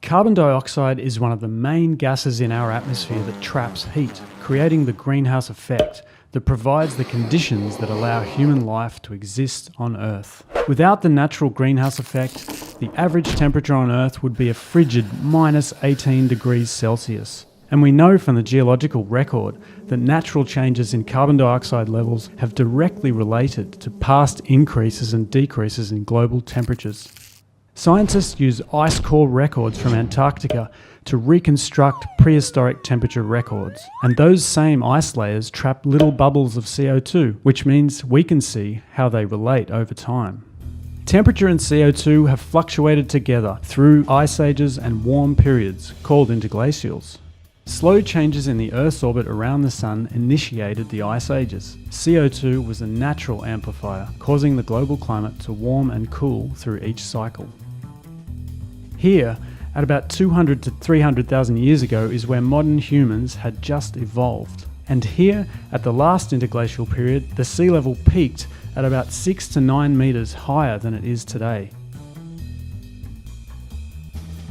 Carbon dioxide is one of the main gases in our atmosphere that traps heat, creating the greenhouse effect that provides the conditions that allow human life to exist on Earth. Without the natural greenhouse effect, the average temperature on Earth would be a frigid minus 18 degrees Celsius. And we know from the geological record that natural changes in carbon dioxide levels have directly related to past increases and decreases in global temperatures. Scientists use ice core records from Antarctica to reconstruct prehistoric temperature records. And those same ice layers trap little bubbles of CO2, which means we can see how they relate over time. Temperature and CO2 have fluctuated together through ice ages and warm periods, called interglacials. Slow changes in the Earth's orbit around the Sun initiated the ice ages. CO2 was a natural amplifier, causing the global climate to warm and cool through each cycle. Here, at about 200 to 300,000 years ago, is where modern humans had just evolved. And here, at the last interglacial period, the sea level peaked at about 6 to 9 metres higher than it is today.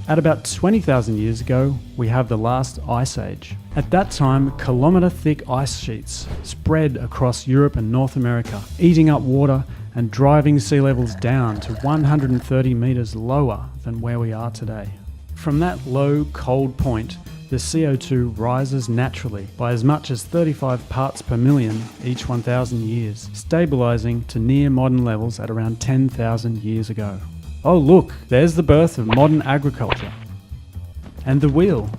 At about 20,000 years ago, we have the last ice age. At that time, kilometre-thick ice sheets spread across Europe and North America, eating up water and driving sea levels down to 130 metres lower than where we are today. From that low, cold point, the CO2 rises naturally by as much as 35 parts per million each 1,000 years, stabilising to near modern levels at around 10,000 years ago. Oh look, there's the birth of modern agriculture, and the wheel,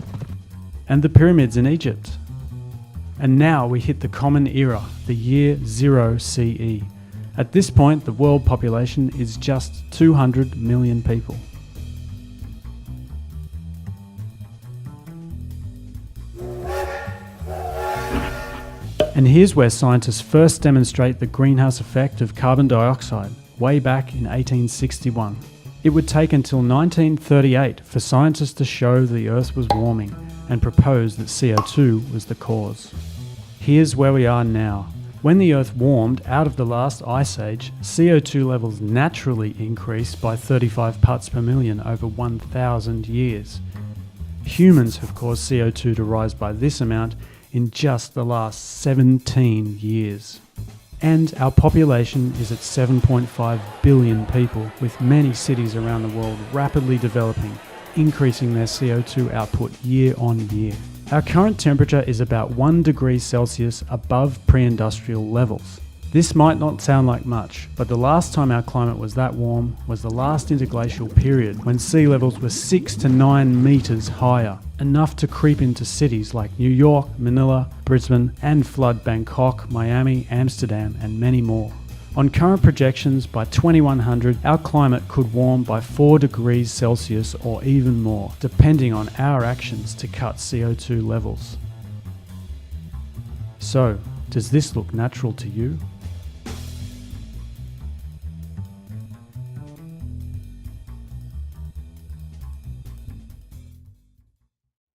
and the pyramids in Egypt. And now we hit the Common Era, the year 0 CE. At this point, the world population is just 200 million people. And here's where scientists first demonstrate the greenhouse effect of carbon dioxide, way back in 1861. It would take until 1938 for scientists to show the Earth was warming and propose that CO2 was the cause. Here's where we are now. When the Earth warmed out of the last ice age, CO2 levels naturally increased by 35 parts per million over 1,000 years. Humans have caused CO2 to rise by this amount in just the last 17 years. And our population is at 7.5 billion people, with many cities around the world rapidly developing, increasing their CO2 output year on year. Our current temperature is about 1 degree Celsius above pre-industrial levels. This might not sound like much, but the last time our climate was that warm was the last interglacial period, when sea levels were 6 to 9 metres higher, enough to creep into cities like New York, Manila, Brisbane, and flood Bangkok, Miami, Amsterdam, and many more. On current projections, by 2100, our climate could warm by 4 degrees Celsius or even more, depending on our actions to cut CO2 levels. So, does this look natural to you?